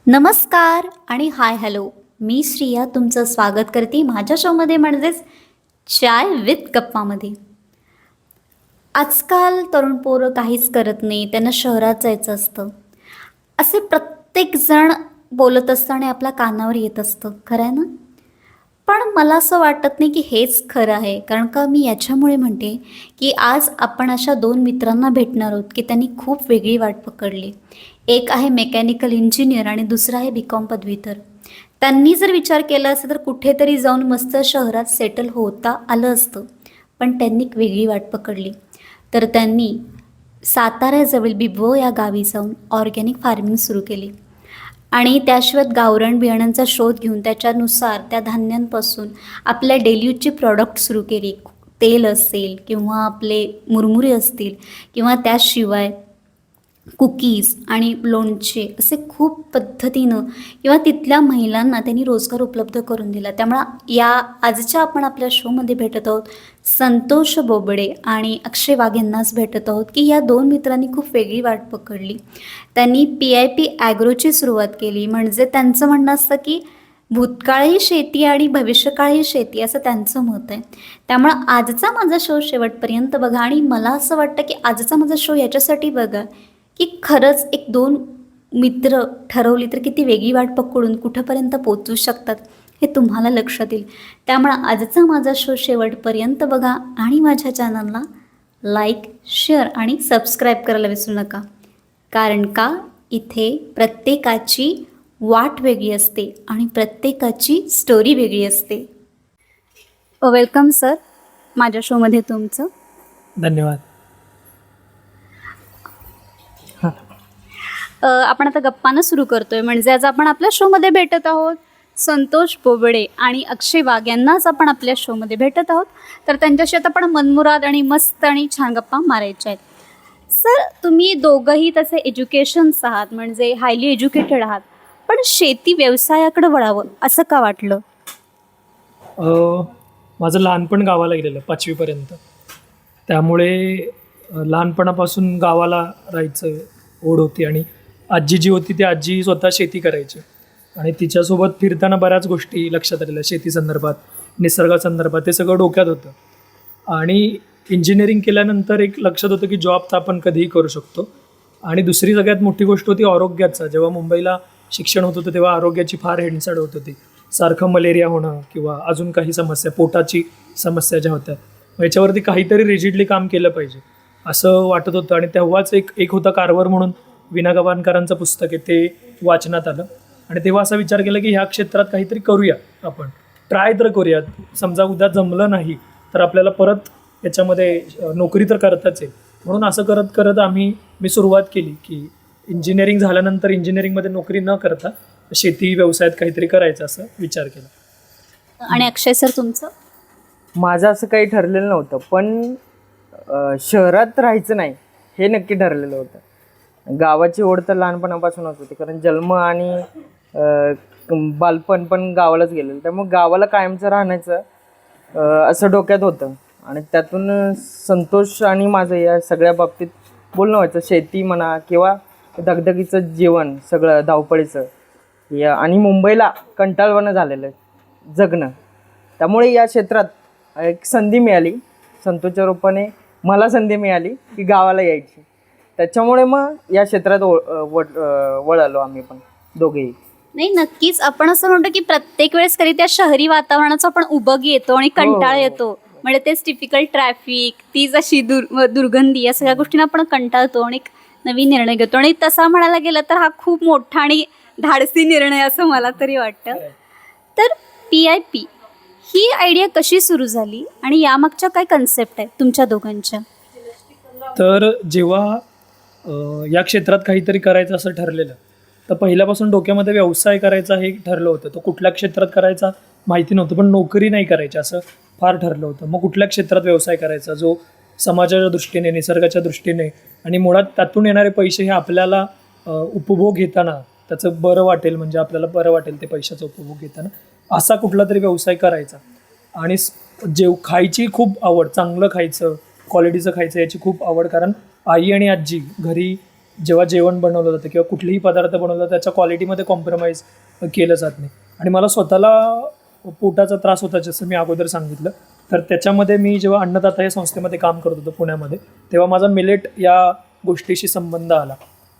नमस्कार आणि hi hello. मी श्रिया तुमचं स्वागत करते माझ्या शोमध्ये म्हणजेच चाय विथ गप्पामध्ये. आजकाल तरुण पोरं काहीच करत नाही, त्यांना शहरात जायचं असतं. असे प्रत्येकजण बोलत असतं आणि आपल्या कानावर येत असतं, खरं आहे ना? पण मला असं वाटत नाही की हेच खरं आहे. कारण का मी याच्यामुळे म्हणते, की आज आपण अशा 2 मित्रांना भेटणार आहोत, की त्यांनी खूप वेगळी वाट पकडली. एक आहे मेकॅनिकल इंजिनिअर आणि दुसरा आहे बी-कॉम पदवीधर. त्यांनी जर विचार केला असता तर कुठेतरी जाऊन मस्त शहरात सेटल होता आलं असतं. पण त्यांनी एक वेगळी वाट पकडली. तर त्यांनी साताऱ्याजवळ बिबव या गावी जाऊन ऑर्गॅनिक फार्मिंग सुरू केली. आणि त्याशिवाय गावरान बियाण्यांचा शोध घेऊन त्याच्यानुसार त्या धान्यांपासून आपल्या डेली यूजची प्रॉडक्ट सुरू केली. तेल असेल किंवा आपले मुरमुरे असतील किंवा त्याशिवाय कुकीज आणि लोणचे असे खूप पद्धतीनं किंवा तिथल्या महिलांना त्यांनी रोजगार उपलब्ध करून दिला. त्यामुळं या आजच्या आपण आपल्या शोमध्ये भेटत आहोत संतोष बोबडे आणि अक्षय वाघ यांनाच भेटत आहोत, की या 2 मित्रांनी खूप वेगळी वाट पकडली. त्यांनी PIP ॲग्रोची सुरुवात केली. म्हणजे त्यांचं म्हणणं असतं की भूतकाळही शेती आणि भविष्यकाळही शेती असं त्यांचं मत आहे. त्यामुळं आजचा माझा शो शेवटपर्यंत बघा आणि मला असं वाटतं की आजचा माझा शो याच्यासाठी बघा की खरंच एक 2 मित्र ठरवली तर किती वेगळी वाट पकडून कुठंपर्यंत पोहोचू शकतात हे तुम्हाला लक्षात येईल. त्यामुळं आजचा माझा शो शेवटपर्यंत बघा आणि माझ्या चॅनलला लाईक, शेअर आणि सबस्क्राईब करायला विसरू नका. कारण का इथे प्रत्येकाची वाट वेगळी असते आणि प्रत्येकाची स्टोरी वेगळी असते. वेलकम सर माझ्या शोमध्ये तुमचं. धन्यवाद. आपण आता गप्पानं सुरू करतोय. म्हणजे आज आपण आपल्या शोमध्ये भेटत आहोत संतोष बोबडे आणि अक्षय वाघ यांनाच आपण आपल्या शोमध्ये भेटत आहोत. तर त्यांच्याशी आता आपण मनमुराद आणि मस्त आणि छान गप्पा मारायच्या आहेत. सर तुम्ही दोघंही तसे एज्युकेशन्स आहात, म्हणजे हायली एज्युकेटेड आहात, पण शेती व्यवसायाकडे वळावं असं का वाटलं? माझं लहानपण गावाला गेलेलं 5वीपर्यंत. त्यामुळे लहानपणापासून गावाला राहायचं ओढ होती आणि आजी जी होती ती आजी स्वतः शेती करायची आणि तिच्यासोबत फिरताना बऱ्याच गोष्टी लक्षात आलेल्या शेतीसंदर्भात, निसर्गासंदर्भात. ते सगळं डोक्यात होतं आणि इंजिनिअरिंग केल्यानंतर एक लक्षात होतं की जॉब तर आपण कधीही करू शकतो. आणि दुसरी सगळ्यात मोठी गोष्ट होती आरोग्याचा. जेव्हा मुंबईला शिक्षण होत होतं तेव्हा आरोग्याची फार हेळसांड होत होती. सारखं मलेरिया होणं किंवा अजून काही समस्या, पोटाची समस्या ज्या होत्या, याच्यावरती काहीतरी रिजिडली काम केलं पाहिजे असं वाटत होतं. आणि तेव्हाच एक एक होता कारवर म्हणून विना गवाणकरांचं पुस्तक आहे, ते वाचनात आलं आणि तेव्हा असा विचार केला की ह्या क्षेत्रात काहीतरी करूया, आपण ट्राय तर करूयात. समजा उद्या जमलं नाही तर आपल्याला परत याच्यामध्ये नोकरी तर करताच आहे. म्हणून असं करत करत मी सुरुवात केली की इंजिनिअरिंग झाल्यानंतर इंजिनिअरिंगमध्ये नोकरी न करता शेती व्यवसायात काहीतरी करायचं असं विचार केला. आणि अक्षय सर तुमचं? माझं असं काही ठरलेलं नव्हतं, पण शहरात राहायचं नाही हे नक्की ठरलेलं होतं. गावाची ओढ तर लहानपणापासूनच होती, कारण जन्म आणि बालपण पण गावालाच गेलेलं. त्यामुळे गावाला कायमचं राहण्याचं असं डोक्यात होतं आणि त्यातून संतोष आणि माझं या सगळ्या बाबतीत बोलणं व्हायचं. शेती म्हणा किंवा दगदगीचं जीवन सगळं धावपळीचं या आणि मुंबईला कंटाळवाणं झालेलं जगणं. त्यामुळे या क्षेत्रात एक संधी मिळाली, संतोषच्या रूपाने मला संधी मिळाली की गावाला यायची. त्याच्यामुळे मग या क्षेत्रात वळालो आम्ही पण दोघेही. नाही, नक्कीच आपण असं म्हणतो की प्रत्येक वेळेस कधी त्या शहरी वातावरणाचा आपण उबग येतो आणि कंटाळ येतो. म्हणजे तेच टिपिकल ट्रॅफिक, तीच अशी दुर्गंधी, या सगळ्या गोष्टींना आपण कंटाळतो आणि एक नवीन निर्णय घेतो. आणि तसा म्हणायला गेलं तर हा खूप मोठा आणि धाडसी निर्णय असं मला तरी वाटतं. तर PIP ही आयडिया कशी सुरू झाली आणि यामागच्या काय कन्सेप्ट आहेत तुमच्या दोघांच्या? तर जेव्हा या क्षेत्रात काहीतरी करायचं असं ठरलेलं, तर पहिल्यापासून डोक्यामध्ये व्यवसाय करायचा हे ठरलं होतं. तो कुठल्या क्षेत्रात करायचा माहिती नव्हतं, पण नोकरी नाही करायची असं फार ठरलं होतं. मग कुठल्या क्षेत्रात व्यवसाय करायचा जो समाजाच्या दृष्टीने, निसर्गाच्या दृष्टीने आणि मुळात त्यातून येणारे पैसे हे आपल्याला उपभोग घेताना त्याचं बरं वाटेल, म्हणजे आपल्याला बरं वाटेल ते पैशाचा उपभोग घेताना, असा कुठला तरी व्यवसाय करायचा. आणि खायची खूप आवड, चांगलं खायचं, क्वालिटीचं खायचं याची खूप आवड. कारण आई आणि आजी घरी जेव्हा जेवण बनवलं जातं किंवा कुठलेही पदार्थ बनवलं जातं त्याच्या क्वालिटीमध्ये कॉम्प्रोमाइज केलं जात नाही. आणि मला स्वतःला पोटाचा त्रास होता जसं मी अगोदर सांगितलं. तर त्याच्यामध्ये मी जेव्हा अन्नदाता या संस्थेमध्ये काम करत होतो पुण्यामध्ये, तेव्हा माझा मिलेट या गोष्टीशी संबंध आला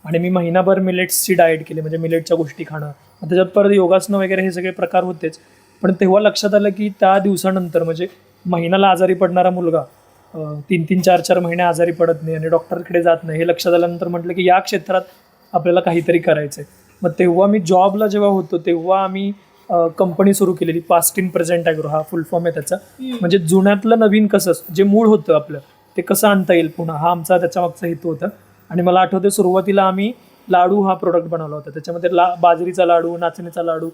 आणि मी महिनाभर मिलेट्सची डाएट केली, म्हणजे मिलेटच्या गोष्टी खाणं. मग त्याच्यात परत योगासनं वगैरे हे सगळे प्रकार होतेच. पण तेव्हा लक्षात आलं की त्या दिवसानंतर म्हणजे महिन्याला आजारी पडणारा मुलगा 3-3, 4-4 महिने आजारी पडत नाही आणि डॉक्टरकडे जात नाही, हे लक्षात आल्यानंतर म्हटलं की या क्षेत्रात आपल्याला काहीतरी करायचं आहे. मग तेव्हा मी जॉबला जेव्हा होतो तेव्हा आम्ही कंपनी सुरू केलेली, पास्ट इन प्रेझेंट ॲग्रो, हा फुल फॉर्म आहे त्याचा. म्हणजे जुन्यातलं नवीन कसं, जे मूळ होतं आपलं ते कसं आणता येईल पुन्हा, हा आमचा त्याच्या मागचा हेतू होता. आणि मला आठवते सुरुवातीला आम्ही लाडू हा प्रोडक्ट बनवला होता. त्याच्यामध्ये बाजरीचा लाडू, नाचणीचा लाडू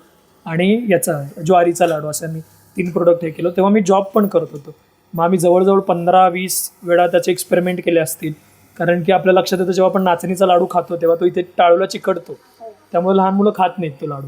आणि याचा ज्वारीचा लाडू, असं मी 3 प्रोडक्ट हे केलं. तेव्हा मी जॉब पण करत होतो. मग आम्ही जवळजवळ 15-20 वेळा त्याचे एक्सपेरिमेंट केले असतील. कारण की आपल्या लक्षात येतं जेव्हा आपण नाचणीचा लाडू खातो तेव्हा तो इथे टाळूला चिकटतो, त्यामुळे लहान मुलं खात नाहीत तो लाडू.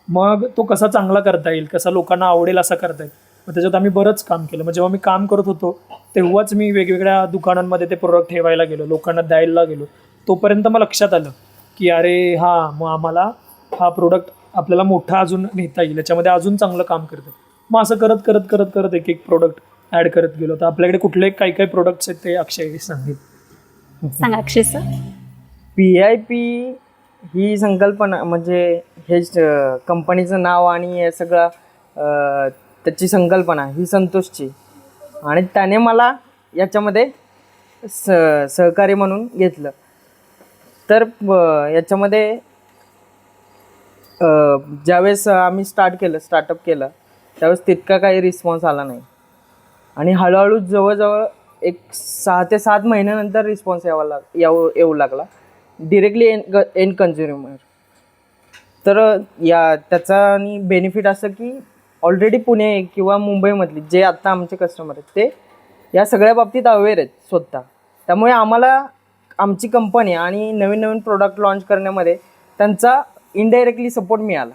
मग तो कसा चांगला करता येईल, कसा लोकांना आवडेल असा करता येईल, मग त्याच्यात आम्ही बरंच काम केलं. मग जेव्हा मी काम करत होतो तेव्हाच मी वेगवेगळ्या दुकानांमध्ये ते प्रोडक्ट ठेवायला गेलो, लोकांना द्यायला गेलो. तोपर्यंत मग लक्षात आलं की अरे हां, मग आम्हाला हा प्रोडक्ट आपल्याला मोठा अजून नेता येईल, याच्यामध्ये अजून चांगलं काम करतं. मग असं करत करत करत करत एक एक प्रोडक्ट ॲड करत गेलो. तर आपल्याकडे कुठले काही काही प्रोडक्ट्स आहेत ते अक्षय सांगेल. सांगा अक्षय सर. PIP ही संकल्पना म्हणजे हेच कंपनीचं नाव आणि हे सगळं त्याची संकल्पना ही संतोषची, आणि त्याने मला याच्यामध्ये सहकारी म्हणून घेतलं. तर याच्यामध्ये ज्यावेळेस आम्ही स्टार्टअप केलं त्यावेळेस तितका काही रिस्पॉन्स आला नाही, आणि हळूहळू जवळजवळ एक 6 ते 7 महिन्यानंतर रिस्पॉन्स येऊ लागला डिरेक्टली एंड कन्झ्युमर. तर त्याचा आणि बेनिफिट असं की ऑलरेडी पुणे किंवा मुंबईमधली जे आत्ता आमचे कस्टमर आहेत ते या सगळ्या बाबतीत अवेअर आहेत स्वतः. त्यामुळे आम्हाला आमची कंपनी आणि नवीन नवीन प्रोडक्ट लॉन्च करण्यामध्ये त्यांचा इनडायरेक्टली सपोर्ट मिळाला.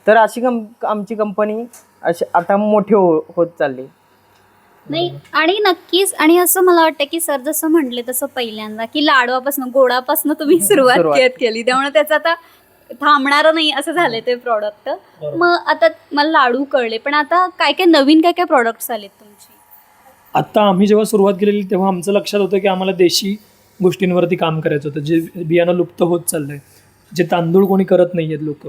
तर अशी आमची कंपनी अशी आता मोठी होत चालली. नाही, आणि नक्कीच. आणि असं मला वाटतं की सर जसं म्हटले तसं पहिल्यांदा की लाडवापासून गोडापासून तुम्ही सुरुवात केली, त्यामुळे त्याचं आता थांबणारं नाही असं झालंय ते प्रॉडक्ट. मग आता मला लाडू कळले, पण आता काय काय नवीन काय काय प्रॉडक्ट्स आलेत तुमचे? आत्ता आम्ही जेव्हा सुरुवात केलेली तेव्हा आमचं लक्षात होतं की आम्हाला देशी गोष्टींवरती काम करायचं होतं. जे बियाणं लुप्त होत चाललं आहे, जे तांदूळ कोणी करत नाही आहेत लोक,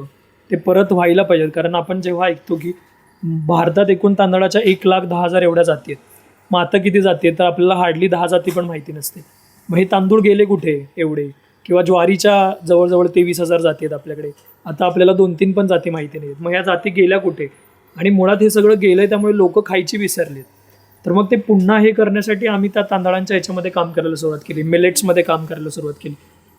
ते परत व्हायला पाहिजेत. कारण आपण जेव्हा ऐकतो की भारतात एकूण तांदळाच्या 1,10,000 एवढ्या जाती आहेत, मग आता किती जाती आहेत तर आपल्याला हार्डली 10 जाती पण माहिती नसते. मग हे तांदूळ गेले कुठे एवढे? किंवा ज्वारीच्या जवळजवळ 23,000 जाती आहेत आपल्याकडे, आता आपल्याला 2-3 पण जाती माहिती नाहीत. मग ह्या जाती गेल्या कुठे? आणि मुळात हे सगळं गेलं आहे, त्यामुळे लोक खायची विसरलीत. तर मग ते पुन्हा हे करण्यासाठी आम्ही त्या तांदळांच्या ह्याच्यामध्ये काम करायला सुरुवात केली, मिलेट्समध्ये काम करायला सुरुवात केली.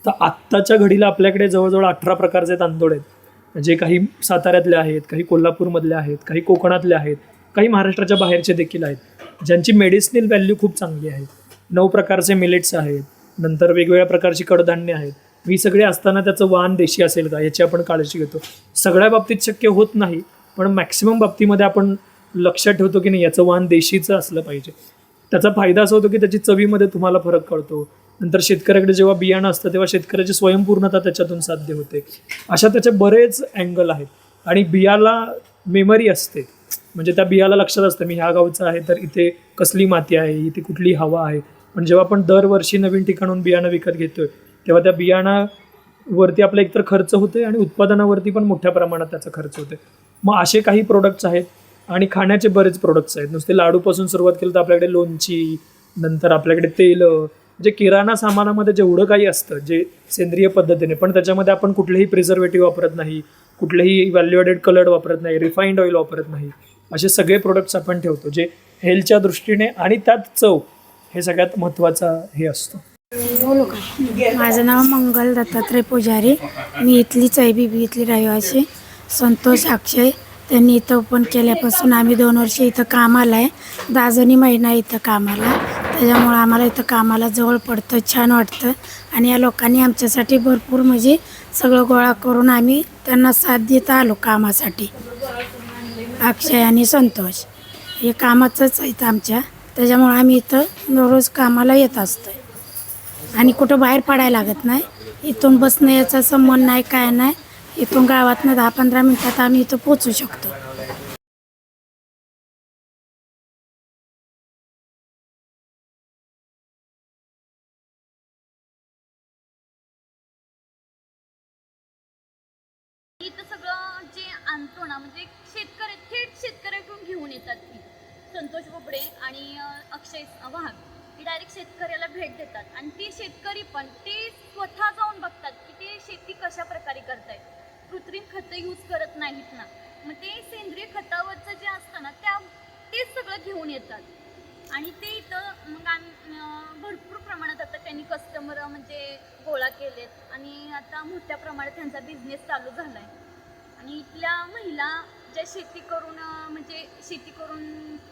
तर आत्ताच्या घडीला आपल्याकडे जवळजवळ 18 प्रकारचे तांदूळ आहेत, जे काही साताऱ्यातले आहेत, काही कोल्हापूरमधले आहेत, काही कोकणातले आहेत, काही महाराष्ट्राच्या बाहेरचे देखील आहेत, ज्यांची मेडिसिनल व्हॅल्यू खूप चांगली आहे. 9 प्रकारचे मिलेट्स आहेत, नंतर वेगवेगळ्या प्रकारची कडधान्य आहेत. ही सगळे असताना त्याचं वाण देशी असेल का याची आपण काळजी घेतो. सगळ्या बाबतीत शक्य होत नाही, पण मॅक्सिमम बाबतीमध्ये आपण लक्षात ठेवतो की नाही याचं वाण देशीचं असलं पाहिजे. त्याचा फायदा असा होतो की त्याची चवीमध्ये तुम्हाला फरक कळतो. नंतर शेतकऱ्याकडे जेव्हा बियाणं असतं तेव्हा शेतकऱ्याची स्वयंपूर्णता त्याच्यातून साध्य होते. अशा त्याचे बरेच अँगल आहेत. आणि बियाला मेमरी असते, म्हणजे त्या बियाला लक्षात असतं मी ह्या गावचं आहे तर इथे कसली माती आहे, इथे कुठली हवा आहे. पण जेव्हा आपण दरवर्षी नवीन ठिकाणून बियाणं विकत घेतोय तेव्हा त्या बियाणावरती आपला एकतर खर्च होतोय आणि उत्पादनावरती पण मोठ्या प्रमाणात त्याचा खर्च होतोय. मग असे काही प्रोडक्ट्स आहेत. आणि खाण्याचे बरेच प्रोडक्ट्स आहेत. नुसते लाडूपासून सुरुवात केली तर आपल्याकडे लोणची, नंतर आपल्याकडे तेल, जे किराणा सामानामध्ये जेवढं काही असतं जे सेंद्रिय पद्धतीने, पण त्याच्यामध्ये आपण कुठलेही प्रिझर्वेटिव्ह वापरत नाही, कुठलेही व्हॅल्यू ॲडेड कलर्ड वापरत नाही, रिफाईंड ऑइल वापरत नाही, असे सगळे प्रोडक्ट्स आपण ठेवतो जे हेल्थच्या दृष्टीने आणि त्यात चव हे सगळ्यात महत्त्वाचा हे असतो. माझं नाव मंगल दत्तात्रय पुजारी, मी इथलीच आहे, बीबी इथली रहिवासी. संतोष अक्षय त्यांनी इथं ओपन केल्यापासून आम्ही 2 वर्ष इथं कामाला आहे. 10 जणी महिना इथं कामाला, त्याच्यामुळं आम्हाला इथं कामाला जवळ पडतं, छान वाटतं. आणि या लोकांनी आमच्यासाठी भरपूर म्हणजे सगळं गोळा करून आम्ही त्यांना साथ देत आलो कामासाठी. अक्षय आणि संतोष हे कामाचंच आहेत आमच्या, त्याच्यामुळं आम्ही इथं दररोज कामाला येत असतो. आणि कुठं बाहेर पडायला लागत नाही. इथून बसणं याचं असं मन नाही काय नाही. इथून गावातनं 10-15 मिनिटात आम्ही इथं पोचू शकतो. इथं सगळं जे आणतो ना म्हणजे शेतकरी थेट शेतकऱ्याकडून घेऊन येतात ती संतोष बोबडे आणि अक्षय वाघ ही डायरेक्ट शेतकऱ्याला भेट देतात आणि ती शेतकरी पण ते स्वतः जाऊन बघतात की ते शेती कशा प्रकारे करतायत. कृत्रिम खतं यूज करत नाहीत ना, मग ते सेंद्रिय खतावरचं जे असतं ना तेच सगळं घेऊन येतात आणि ते इथं मग आम्ही भरपूर प्रमाणात आता त्यांनी कस्टमर म्हणजे गोळा केलेत आणि आता मोठ्या प्रमाणात त्यांचा बिझनेस चालू झाला आहे. आणि इथल्या महिला ज्या शेती करून म्हणजे शेती करून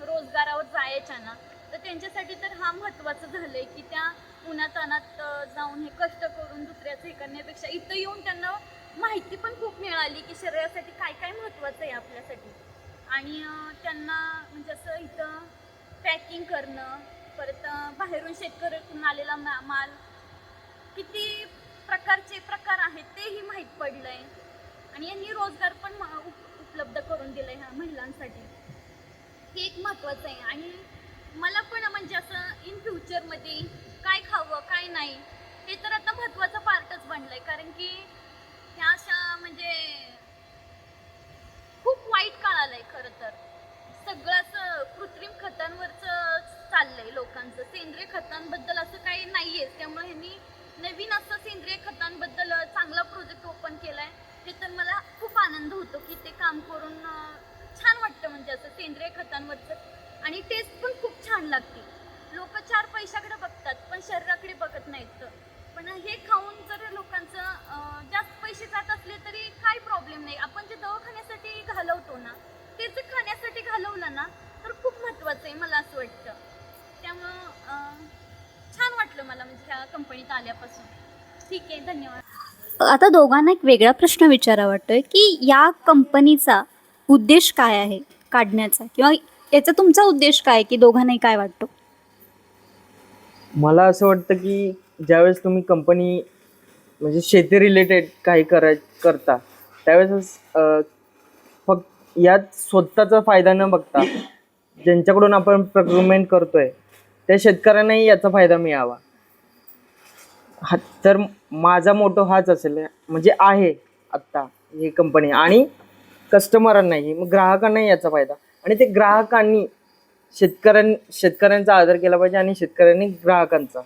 रोजगारावर जायच्या ना, तर त्यांच्यासाठी तर हा महत्त्वाचं झालं आहे की त्या उन्हातानात जाऊन हे कष्ट करून दुसऱ्याचं हे करण्यापेक्षा इथं येऊन त्यांना माहिती पण खूप मिळाली की शरीरासाठी काय काय महत्त्वाचं आहे आपल्यासाठी. आणि त्यांना म्हणजे असं इथं पॅकिंग करणं, परत बाहेरून शेतकऱ्याकडून आलेला माल किती प्रकारचे प्रकार आहेत तेही माहीत पडलं आहे. आणि यांनी रोजगार पण उपलब्ध करून दिलं आहे ह्या महिलांसाठी. हे एक महत्त्वाचं आहे. आणि मला पण म्हणजे असं इन फ्युचरमध्ये काय खावं काय नाही हे तर आता महत्त्वाचा पार्टच बनलं आहे. कारण की ह्या अशा म्हणजे खूप वाईट काळ आलं आहे खरं तर. सगळं असं कृत्रिम खतांवरचं चाललं आहे लोकांचं. सेंद्रिय खतांबद्दल असं काही नाही आहे. त्यामुळे ह्यांनी नवीन असं सेंद्रिय खतांबद्दल चांगला प्रोजेक्ट ओपन केला आहे. हे तर मला खूप आनंद होतो की ते काम करून छान वाटतं म्हणजे असं सेंद्रिय खतांवरचं. आणि टेस्ट पण खूप छान लागते. लोक 4 पैशाकडे बघतात पण शरीराकडे बघत नाहीत. पण हे खाऊन जर लोकांचं जास्त पैसे जात असले तरी काही प्रॉब्लेम नाही. आपण जे दवाखान्यासाठी घालवतो ना ते जर खाण्यासाठी घालवलं ना तर खूप महत्त्वाचं आहे मला असं वाटतं. त्यामुळं छान वाटलं मला म्हणजे ह्या कंपनीत आल्यापासून. ठीक आहे, धन्यवाद. आता दोघांना एक वेगळा प्रश्न विचारा वाटतोय की या कंपनीचा उद्देश काय आहे काढण्याचा, किंवा याचा तुमचा उद्देश काय की दोघांनाही काय वाटतो? मला असं वाटतं की ज्यावेळेस तुम्ही कंपनी म्हणजे शेती रिलेटेड काही करता त्यावेळेस फक्त यात स्वतःचा फायदा न बघता ज्यांच्याकडून आपण प्रोक्युरमेंट करतोय त्या शेतकऱ्यांनाही याचा फायदा मिळावा. हा तर माझा मोटो हाच असेल म्हणजे आहे आत्ता ही कंपनी. आणि कस्टमरांनाही मग ग्राहकांनाही याचा फायदा. आणि ते ग्राहकांनी शेतकऱ्यांचा आदर केला पाहिजे आणि शेतकऱ्यांनी ग्राहकांचा.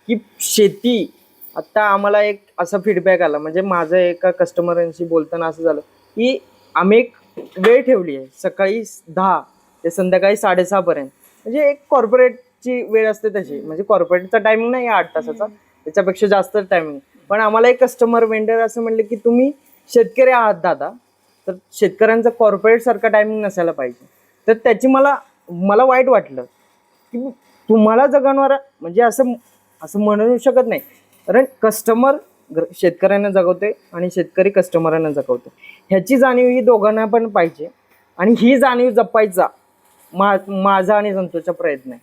की शेती आत्ता आम्हाला एक असा फीडबॅक आला म्हणजे माझं एका कस्टमरांशी बोलताना असं झालं की आम्ही एक वेळ ठेवली आहे सकाळी 10 ते संध्याकाळी 6:30 पर्यंत. म्हणजे एक कॉर्पोरेटची वेळ असते तशी. म्हणजे कॉर्पोरेटचा टायमिंग नाही 8 तासाचा, त्याच्यापेक्षा जास्त टायमिंग. पण आम्हाला एक कस्टमर वेंडर असं म्हणले की तुम्ही शेतकरी आहात दादा, तर शेतकऱ्यांचा कॉर्पोरेटसारखा टायमिंग नसायला पाहिजे. तर त्याची मला वाईट वाटलं की तुम्हाला जगवणारा म्हणजे असं म्हणू शकत नाही. कारण कस्टमर शेतकऱ्यांना जगवते आणि शेतकरी कस्टमरांना जगवतो. ह्याची जाणीव ही दोघांना पण पाहिजे. आणि ही जाणीव जपायचा माझा आणि संतोषचा प्रयत्न आहे.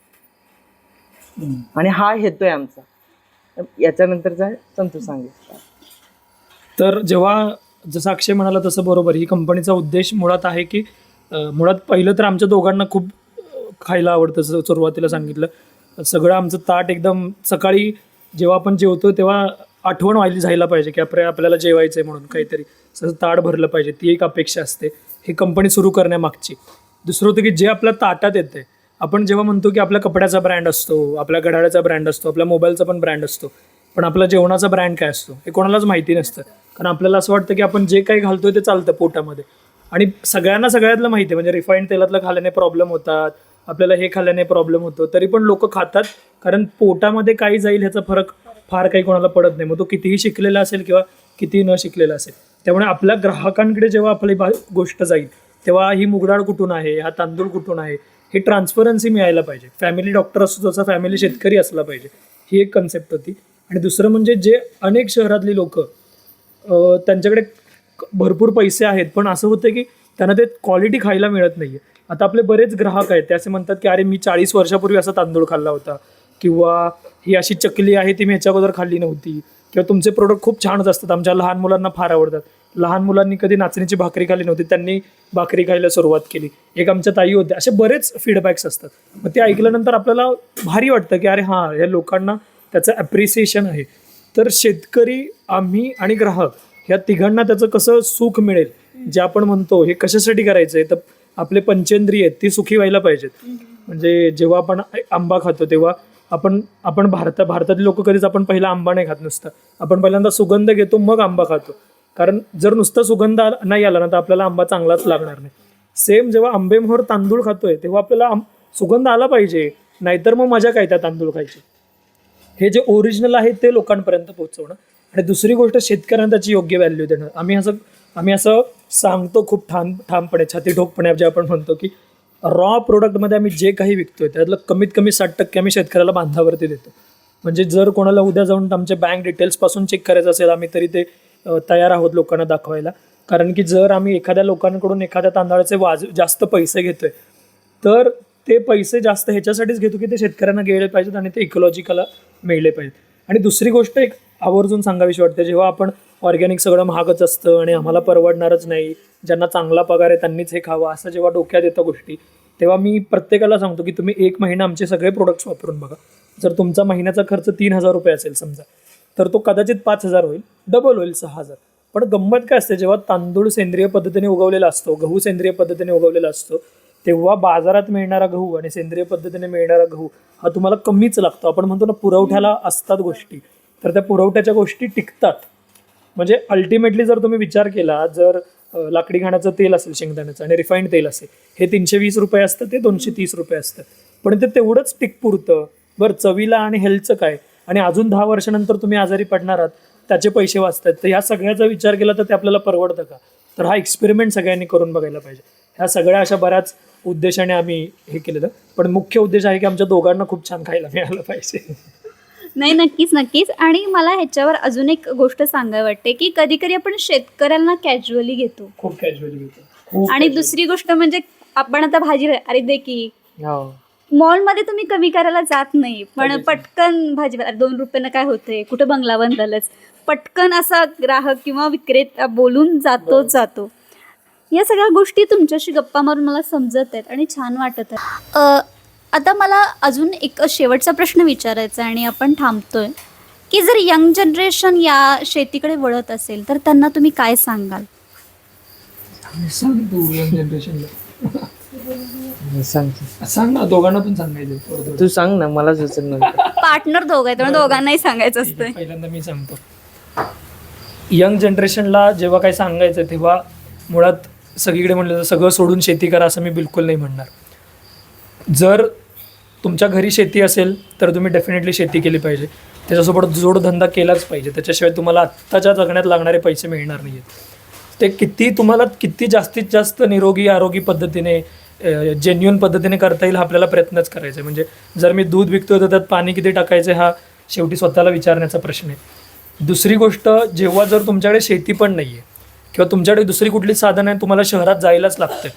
आणि हा हेतू आहे आमचा. याच्यानंतरचा संतोष सांगेल. तर जेव्हा जसं अक्षय म्हणाला तसं बरोबर, ही कंपनीचा उद्देश मुळात आहे की मुळात पहिलं तर आमच्या दोघांना खूप खायला आवडतं. जसं सुरुवातीला सांगितलं, सगळं आमचं ताट एकदम सकाळी जेव्हा आपण जेवतो तेव्हा आठवण जायला पाहिजे की आपल्याला जेवायचं आहे म्हणून काहीतरी असं ताट भरलं पाहिजे. ती एक अपेक्षा असते ही कंपनी सुरू करण्यामागची. दुसरं होतं की जे आपल्या ताटात येतं आहे, आपण जेव्हा म्हणतो की आपल्या कपड्याचा ब्रँड असतो, आपल्या घड्याळाचा ब्रँड असतो, आपल्या मोबाईलचा पण ब्रँड असतो, पण आपला जेवणाचा ब्रँड काय असतो हे कोणालाच माहिती नसतं. कारण आपल्याला असं वाटतं की आपण जे काही घालतोय ते चालतं पोटामध्ये. आणि सगळ्यातलं माहिती आहे म्हणजे रिफाईंड तेलातलं खाल्याने प्रॉब्लेम होतात, आपल्याला हे खाल्ल्याने प्रॉब्लेम होतो, तरी पण लोक खातात. कारण पोटामध्ये काही जाईल ह्याचा फरक फार काही कोणाला पडत नाही. मग तो कितीही शिकलेला असेल किंवा कितीही न शिकलेला असेल. त्यामुळे आपल्या ग्राहकांकडे जेव्हा आपली गोष्ट जाईल तेव्हा ही मुगडाळ कुठून आहे, हा तांदूळ कुठून आहे, हे ट्रान्सपरन्सी मिळायला पाहिजे. फॅमिली डॉक्टर असतो तसा फॅमिली शेतकरी असला पाहिजे, ही एक कन्सेप्ट होती. आणि दुसरं म्हणजे जे अनेक शहरातली लोक त्यांच्याकडे भरपूर पैसे आहेत पण असं होतं की त्यांना ते क्वालिटी खायला मिळत नाही आहे. आता आपले बरेच ग्राहक आहेत ते असे म्हणतात की अरे मी 40 वर्षापूर्वी असा तांदूळ खाल्ला होता किंवा ही अशी चकली आहे ती मी ह्याच्या अगोदर खाल्ली नव्हती, किंवा तुमचे प्रोडक्ट खूप छान असतात, आमच्या लहान मुलांना फार आवडतात, लहान मुलांनी कधी नाचणीची भाकरी खाल्ली नव्हती त्यांनी भाकरी खायला सुरुवात केली, एक आमच्या ताई होत्या, असे बरेच फीडबॅक्स असतात. मग ते ऐकल्यानंतर आपल्याला भारी वाटतं की अरे हां, या लोकांना त्याचं ॲप्रिसिएशन आहे. तर शेतकरी, आम्ही आणि ग्राहक ह्या तिघांना त्याचं कसं सुख मिळेल, जे आपण म्हणतो हे कशासाठी करायचं आहे, तर आपले पंचेंद्रिय आहेत ती सुखी व्हायला पाहिजेत. म्हणजे जेव्हा आपण आंबा खातो तेव्हा आपण भारतातले लोक कधीच आपण पहिला आंबा नाही खात नुसतं, आपण पहिल्यांदा सुगंध घेतो मग आंबा खातो. कारण जर नुसतं सुगंध नाही आला ना तर आपल्याला आंबा चांगलाच लागणार नाही. सेम जेव्हा आंबेमोहर तांदूळ खातोय तेव्हा आपल्याला सुगंध आला पाहिजे, नाहीतर मग मजा काय त्या तांदूळ खायची. हे जे ओरिजिनल आहे ते लोकांपर्यंत पोहोचवणं. आणि दुसरी गोष्ट, शेतकऱ्यांना त्याची योग्य व्हॅल्यू देणं. आम्ही असं सांगतो खूप ठामपणे, छाती ठोकपणे, जे आपण म्हणतो की रॉ प्रोडक्टमध्ये आम्ही जे काही विकतोय त्यातलं कमीत कमी 60% आम्ही शेतकऱ्याला बांधावरती देतो. म्हणजे जर कोणाला उद्या जाऊन आमचे बँक डिटेल्सपासून चेक करायचं असेल आम्ही तरी ते तयार आहोत लोकांना दाखवायला. कारण की जर आम्ही एखाद्या लोकांकडून एखाद्या तांदळाचे जास्त पैसे घेतोय तर ते पैसे जास्त ह्याच्यासाठीच घेतो की ते शेतकऱ्यांना गेले पाहिजेत आणि ते इकॉलॉजिकला मिळले पाहिजेत. आणि दुसरी गोष्ट एक आवर्जून सांगावीशी वाटते, जेव्हा आपण ऑर्गॅनिक सगळं महागच असतं आणि आम्हाला परवडणारच नाही, ज्यांना चांगला पगार आहे त्यांनीच हे खावं असं जेव्हा डोक्यात येतं गोष्टी, तेव्हा मी प्रत्येकाला सांगतो की तुम्ही 1 महिना आमचे सगळे प्रोडक्ट्स वापरून बघा. जर तुमचा महिन्याचा खर्च 3,000 रुपये असेल समजा, तर तो कदाचित 5,000 होईल, डबल होईल 6,000. पण गंमत काय असते, जेव्हा तांदूळ सेंद्रिय पद्धतीने उगवलेला असतो, गहू सेंद्रिय पद्धतीने उगवलेला असतो, तेव्हा बाजारात मिळणारा गहू आणि सेंद्रिय पद्धतीने मिळणारा गहू हा तुम्हाला कमीच लागतो. आपण म्हणतो ना पुरवठ्याला असतात गोष्टी, तर त्या पुरवठ्याच्या गोष्टी टिकतात. म्हणजे अल्टिमेटली जर तुम्ही विचार केला, जर लाकडी घाण्याचं तेल असेल शेंगदाण्याचं आणि रिफाईंड तेल असेल, हे 320 रुपये असतं, ते 230 रुपये असतं, पण ते तेवढंच टिकपुरतं. बरं, चवीला आणि हेल्थचं काय, आणि अजून 10 वर्षानंतर तुम्ही आजारी पडणार आहात, त्याचे पैसे वाचतात. तर ह्या सगळ्याचा विचार केला तर ते आपल्याला परवडतं का? तर हा एक्सपेरिमेंट सगळ्यांनी करून बघायला पाहिजे. ह्या सगळ्या अशा बऱ्याच उद्देशाने आम्ही हे केलेलं, पण मुख्य उद्देश आहे की आमच्या दोघांना खूप छान खायला मिळालं पाहिजे. नाही, नक्कीच. आणि मला ह्याच्यावर अजून एक गोष्ट सांगायला वाटते की कधी कधी आपण शेतकऱ्यांना कॅज्युअली घेतो, खूप कॅज्युअली घेतो. आणि दुसरी गोष्ट म्हणजे आपण आता भाजी अरे दे की, हो. मॉलमध्ये तुम्ही कमी करायला जात नाही, पण पटकन भाजी 2 रुपयानं काय होतंय, कुठं बंगला बांधालच, पटकन असा ग्राहक किंवा विक्रेता बोलून जातो. या सगळ्या गोष्टी तुमच्याशी गप्पा मारून मला समजत आहेत आणि छान वाटत आहे. आता मला अजून एक शेवटचा प्रश्न विचारायचा आहे आणि आपण थांबतोय की जर यंग जनरेशन या शेतीकडे वळत असेल तर त्यांना तुम्ही काय सांगाल? सांग तू यंग जनरेशनला, सांग सांग ना, दोघांना पण सांगायचं. तू सांग ना, मला सुचत नव्हतं. पार्टनर दोघं आहेत त्यामुळे दोघांनाही सांगायचं असतं. पहिल्यांदा मी सांगतो, यंग जनरेशनला जेव्हा काही सांगायचं तेव्हा मुळात सगळीकडे म्हणलं तर सगळं सोडून शेती करा असं मी बिलकुल नाही म्हणणार. जर तुमच्या घरी शेती असेल तर तुम्ही डेफिनेटली शेती केली पाहिजे, त्याच्यासोबत जोडधंदा केलाच पाहिजे. त्याच्याशिवाय तुम्हाला आत्ताच्या जगण्यात लागणारे पैसे मिळणार नाही आहेत. ते तुम्हाला किती जास्तीत जास्त निरोगी आरोगी पद्धतीने जेन्युइन पद्धतीने करता येईल हा आपल्याला प्रयत्नच करायचा आहे. म्हणजे जर मी दूध विकतोय तर त्यात पाणी किती टाकायचं हा शेवटी स्वतःला विचारण्याचा प्रश्न आहे. दुसरी गोष्ट, जेव्हा जर तुमच्याकडे शेती पण नाही आहे किंवा तुमच्याकडे दुसरी कुठली साधन आहे, तुम्हाला शहरात जायलाच लागतं,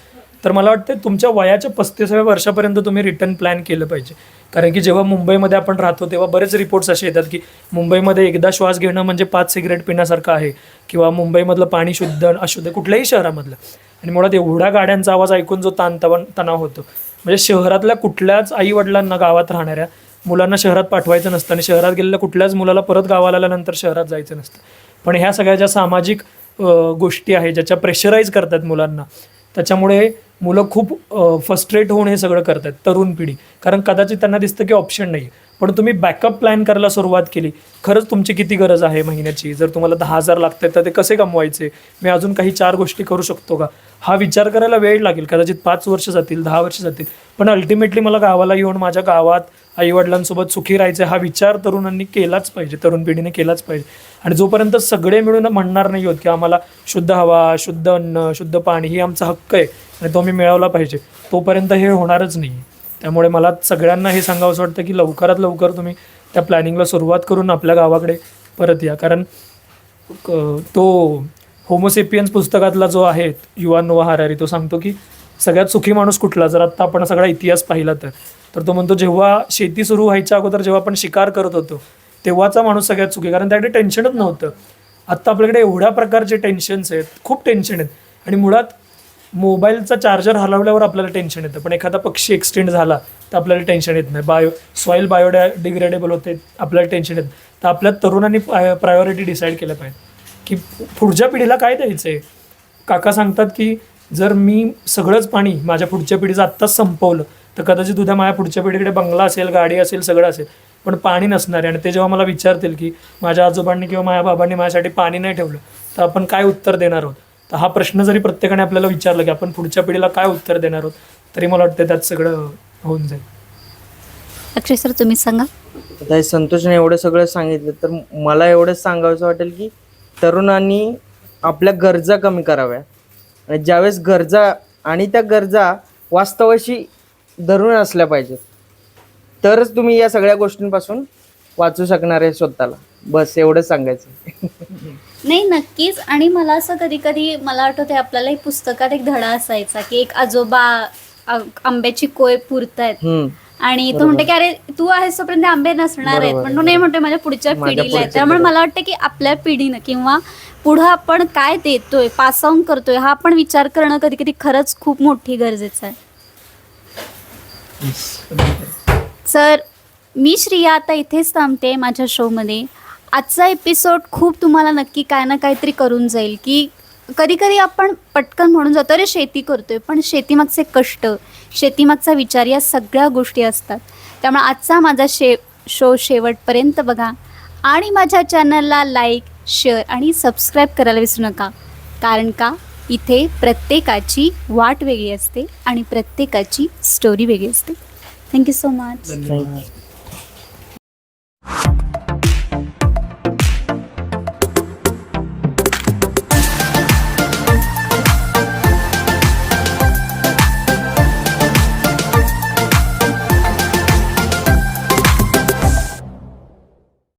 तर मला वाटतं तुमच्या वयाच्या 35व्या वर्षापर्यंत तुम्ही रिटर्न प्लॅन केलं पाहिजे. कारण की जेव्हा मुंबईमध्ये आपण राहतो तेव्हा बरेच रिपोर्ट्स असे येतात की मुंबईमध्ये एकदा श्वास घेणं म्हणजे 5 सिगरेट पिण्यासारखं आहे, किंवा मुंबईमधलं पाणी शुद्ध अशुद्ध कुठल्याही शहरामधलं. आणि मुळात एवढ्या गाड्यांचा आवाज ऐकून जो तणाव होतो, म्हणजे शहरातल्या कुठल्याच आईवडिलांना गावात राहणाऱ्या मुलांना शहरात पाठवायचं नसतं आणि शहरात गेलेल्या कुठल्याच मुलाला परत गावाला आल्यानंतर शहरात जायचं नसतं. पण ह्या सगळ्या ज्या सामाजिक गोष्टी आहेत ज्याच्या प्रेशराईज करतात मुलांना, त्याच्यामुळे मुलं खूप फ्रस्ट्रेट होऊन हे सगळं करतात, तरुण पिढी. कारण कदाचित त्यांना दिसतं की ऑप्शन नाही, पण तुम्ही बॅकअप प्लॅन करायला सुरुवात केली, खरंच तुमची किती गरज आहे महिन्याची, जर तुम्हाला 10,000 लागतात तर ते कसे कमवायचे, मी अजून काही 4 गोष्टी करू शकतो का, हा विचार करायला वेळ लागेल. कदाचित 5 वर्ष जातील, 10 वर्ष जातील, पण अल्टिमेटली मला गावाला येऊन माझ्या गावात आईवडिलांसोबत सुखी राहायचं हा विचार तरुणांनी केलाच पाहिजे, तरुण पिढीने केलाच पाहिजे. आणि जोपर्यंत सगळे मिळून म्हणणार नाही होत की आम्हाला शुद्ध हवा, शुद्ध अन्न, शुद्ध पाणी ही आमचा हक्क आहे आणि तो आम्ही मिळवला पाहिजे, तोपर्यंत हे होणारच नाही. त्यामुळे मला सगळ्यांना हे सांगावंसं वाटतं की लवकरात लवकर तुम्ही त्या प्लॅनिंगला सुरुवात करून आपल्या गावाकडे परत या. कारण तो होमोसेपियन्स पुस्तकातला जो आहे युव्हान नोआ हरारी, तो सांगतो की सगळ्यात सुखी माणूस कुठला, जर आत्ता आपण सगळा इतिहास पाहिला तर तर तो म्हणतो जेव्हा शेती सुरू व्हायच्या अगोदर जेव्हा आपण शिकार करत होतो तेव्हाचा माणूस सगळ्यात चुकी, कारण त्याकडे टेन्शनच नव्हतं. आत्ता आपल्याकडे एवढ्या प्रकारचे टेन्शन्स आहेत, खूप टेन्शन आहेत. आणि मुळात मोबाईलचा चार्जर हलवल्यावर आपल्याला टेन्शन येतं, पण एखादा पक्षी एक्सटेंड झाला तर आपल्याला टेन्शन येत नाही. सॉईल बायोडिग्रेडेबल होते, आपल्याला टेन्शन येतं. तर आपल्या तरुणांनी प्रायोरिटी डिसाईड केल्या पाहिजे की पुढच्या पिढीला काय द्यायचं आहे. काका सांगतात की जर मी सगळंच पाणी माझ्या पुढच्या पिढीचं आत्ताच संपवलं तर कदाचित उद्या माझ्या पुढच्या पिढीकडे बंगला असेल, गाडी असेल, सगळं असेल, पण पाणी नसणार आहे. आणि ते जेव्हा मला विचारतील की माझ्या आजोबांनी किंवा माझ्या बाबांनी माझ्यासाठी पाणी नाही ठेवलं तर आपण काय उत्तर देणार आहोत. तर हा प्रश्न जरी प्रत्येकाने आपल्याला विचारला की आपण पुढच्या पिढीला काय उत्तर देणार आहोत, तरी मला वाटतं त्यात सगळं होऊन जाईल. अक्षय सर, तुम्ही सांगा. आता हे संतोषने एवढं सगळं सांगितलं तर मला एवढंच सांगावंसं वाटेल की तरुणांनी आपल्या गरजा कमी कराव्या, आणि ज्यावेळेस गरजा आणि त्या गरजा वास्तवाशी धरून असल्या पाहिजेत, तरच तुम्ही या सगळ्या गोष्टींपासून वाचू शकणार आहे स्वतःला. बस एवढंच सांगायचं. नाही, नक्कीच. आणि मला असं कधी कधी मला आठवते आपल्याला एक पुस्तकात एक धडा असायचा की एक आजोबा आंब्याची कोय पुरतायत आणि तो म्हणते की अरे तू आहेस तोपर्यंत आंबे नसणार आहेत, पण तो नाही म्हणतोय माझ्या पुढच्या पिढीला आहे. त्यामुळे मला वाटतं की आपल्या पिढीनं किंवा पुढं आपण काय देतोय, पास ऑन करतोय, हा आपण विचार करणं कधी कधी खरंच खूप मोठी गरजेचं आहे. सर, मी श्रिया आता इथेच थांबते माझ्या शोमध्ये. आजचा एपिसोड खूप तुम्हाला नक्की काय ना काहीतरी करून जाईल की कधी कधी आपण पटकन म्हणून जातो अरे शेती करतोय, पण शेतीमागचे कष्ट, शेतीमागचा विचार या सगळ्या गोष्टी असतात. त्यामुळे आजचा माझा शो शेवटपर्यंत बघा आणि माझ्या चॅनलला लाईक, शेअर आणि सबस्क्राईब करायला विसरू नका. कारण का इथे प्रत्येकाची वाट वेगळी असते आणि प्रत्येकाची स्टोरी वेगळी असते. Thank you so much. धन्यवाद.